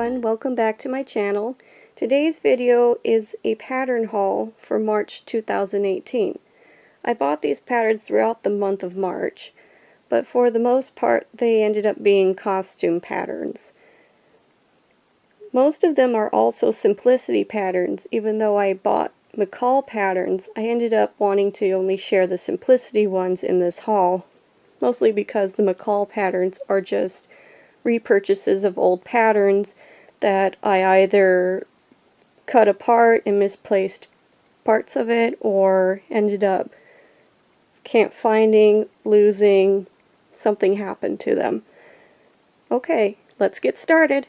everyone, welcome back to my channel. Today's video is a pattern haul for March 2018. I bought these patterns throughout the month of March, but for the most part they ended up being costume patterns. Most of them are also simplicity patterns. Even though I bought McCall patterns, I ended up wanting to only share the simplicity ones in this haul, mostly because the McCall patterns are just repurchases of old patterns that I either cut apart and misplaced parts of it, or ended up can't finding, losing, something happened to them. Okay, let's get started.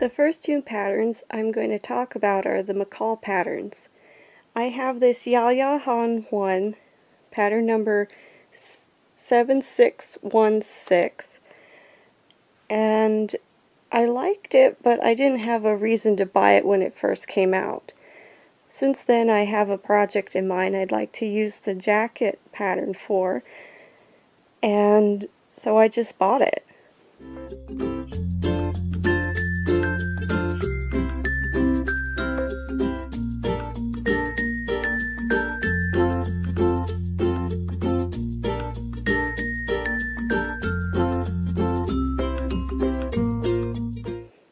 The first two patterns I'm going to talk about are the McCall patterns. I have this Yaya Han 1, pattern number 7616, and I liked it, but I didn't have a reason to buy it when it first came out. Since then I have a project in mind I'd like to use the jacket pattern for, and so I just bought it.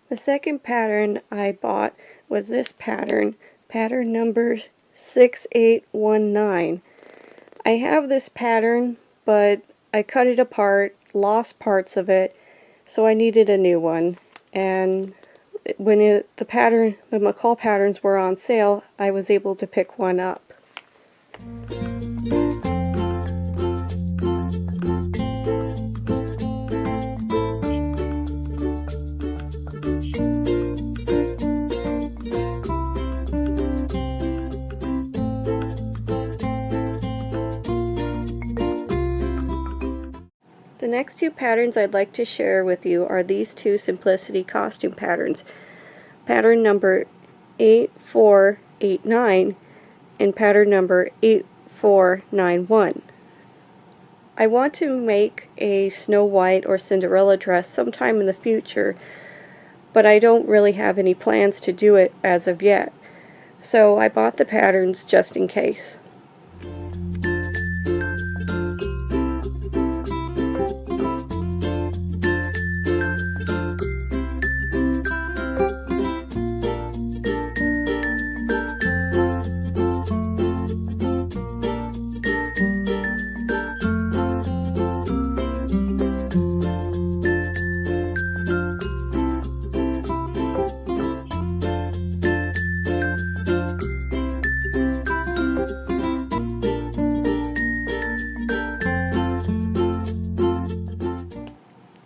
The second pattern I bought was this pattern, pattern number 6819. I have this pattern, but I cut it apart, lost parts of it, so I needed a new one. And when the McCall patterns were on sale, I was able to pick one up. The next two patterns I'd like to share with you are these two simplicity costume patterns, pattern number 8489 and pattern number 8491. I want to make a Snow White or Cinderella dress sometime in the future, but I don't really have any plans to do it as of yet, so I bought the patterns just in case.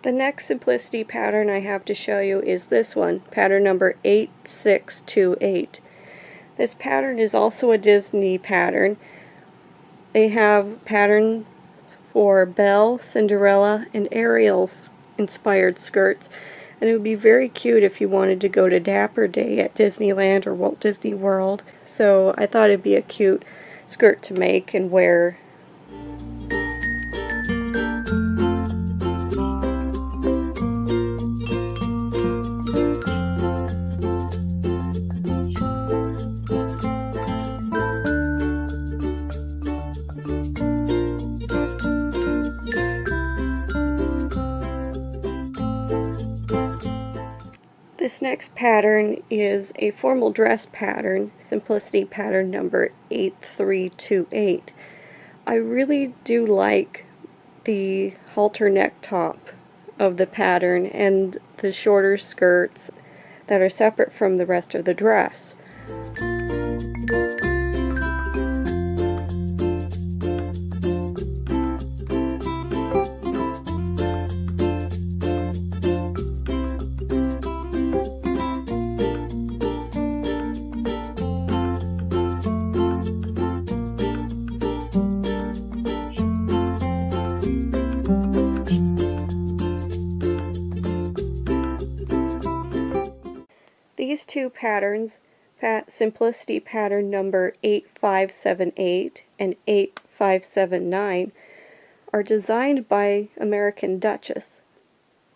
The next simplicity pattern I have to show you is this one, pattern number 8628. This pattern is also a Disney pattern. They have patterns for Belle, Cinderella, and Ariel inspired skirts, and it would be very cute if you wanted to go to Dapper Day at Disneyland or Walt Disney World. So I thought it'd be a cute skirt to make and wear. This next pattern is a formal dress pattern, simplicity pattern number 8328. I really do like the halter neck top of the pattern and the shorter skirts that are separate from the rest of the dress. These two patterns, simplicity pattern number 8578 and 8579, are designed by American Duchess.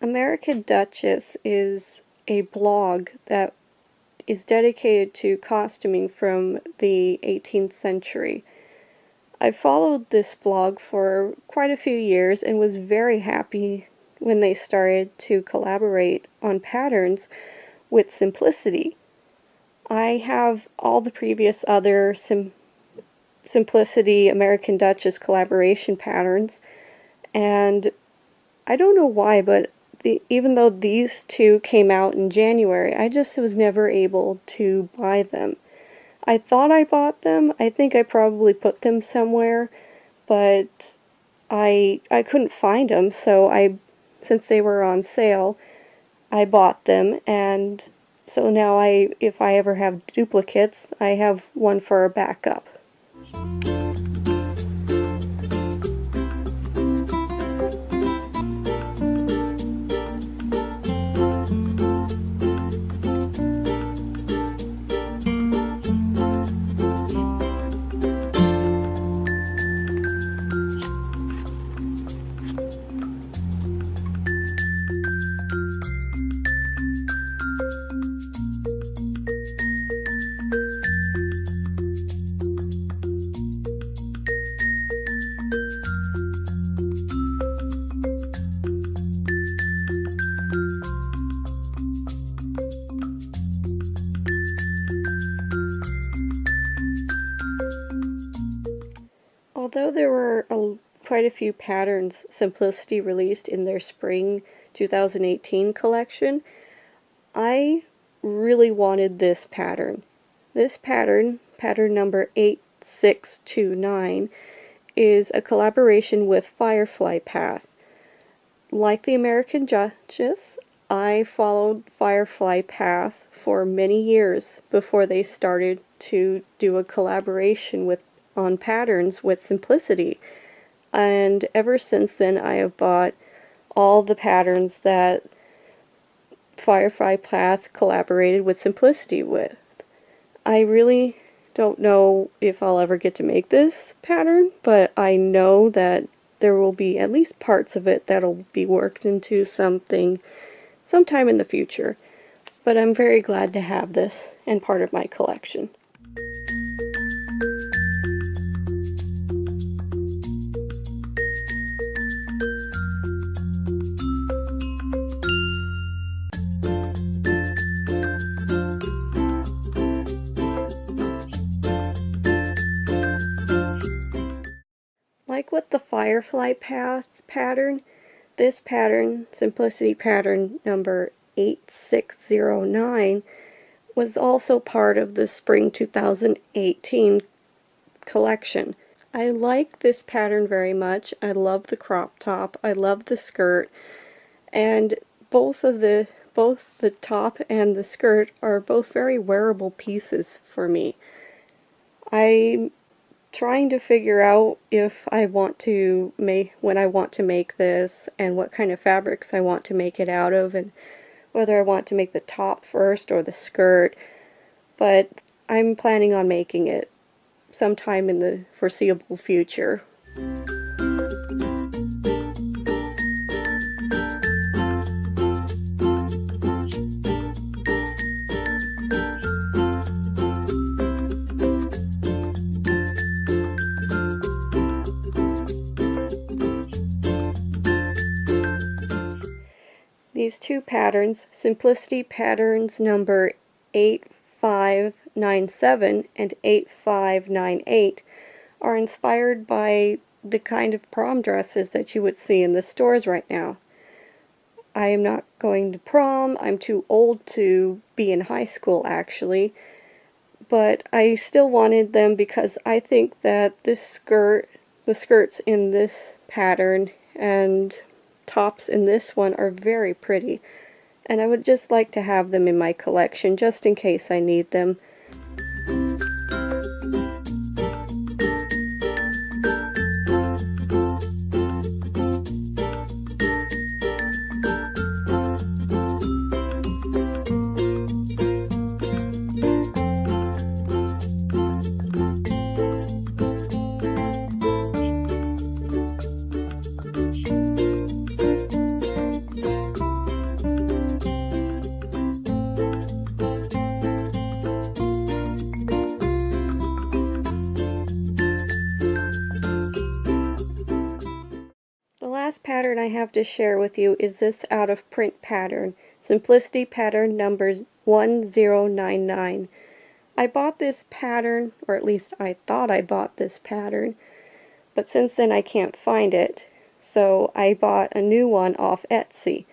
American Duchess is a blog that is dedicated to costuming from the 18th century. I followed this blog for quite a few years and was very happy when they started to collaborate on patterns with Simplicity. I have all the previous other Simplicity American Duchess collaboration patterns, and I don't know why, but even though these two came out in January, I just was never able to buy them. I thought I bought them. I think I probably put them somewhere, but I couldn't find them, so since they were on sale, I bought them, and so now if I ever have duplicates, I have one for a backup. Although there were quite a few patterns Simplicity released in their spring 2018 collection, I really wanted this pattern. This pattern number 8629, is a collaboration with Firefly Path. Like the American Duchess, I followed Firefly Path for many years before they started to do a collaboration on patterns with Simplicity, and ever since then I have bought all the patterns that Firefly Path collaborated with Simplicity with. I really don't know if I'll ever get to make this pattern, but I know that there will be at least parts of it that'll be worked into something sometime in the future. But I'm very glad to have this and part of my collection. Like with the Firefly Path pattern, this pattern, Simplicity pattern number 8609, was also part of the spring 2018 collection. I like this pattern very much. I love the crop top, I love the skirt, and both the top and the skirt are both very wearable pieces for me. I'm trying to figure out if I want to when I want to make this and what kind of fabrics I want to make it out of, and whether I want to make the top first or the skirt, but I'm planning on making it sometime in the foreseeable future. These two patterns, Simplicity patterns number 8597 and 8598, are inspired by the kind of prom dresses that you would see in the stores right now. I am not going to prom. I'm too old to be in high school, actually, but I still wanted them because I think that the skirts in this pattern and tops in this one are very pretty, and I would just like to have them in my collection just in case I need them. I have to share with you is this out of print pattern, Simplicity pattern number 1099. I bought this pattern, or at least I thought I bought this pattern, but since then I can't find it, so I bought a new one off Etsy.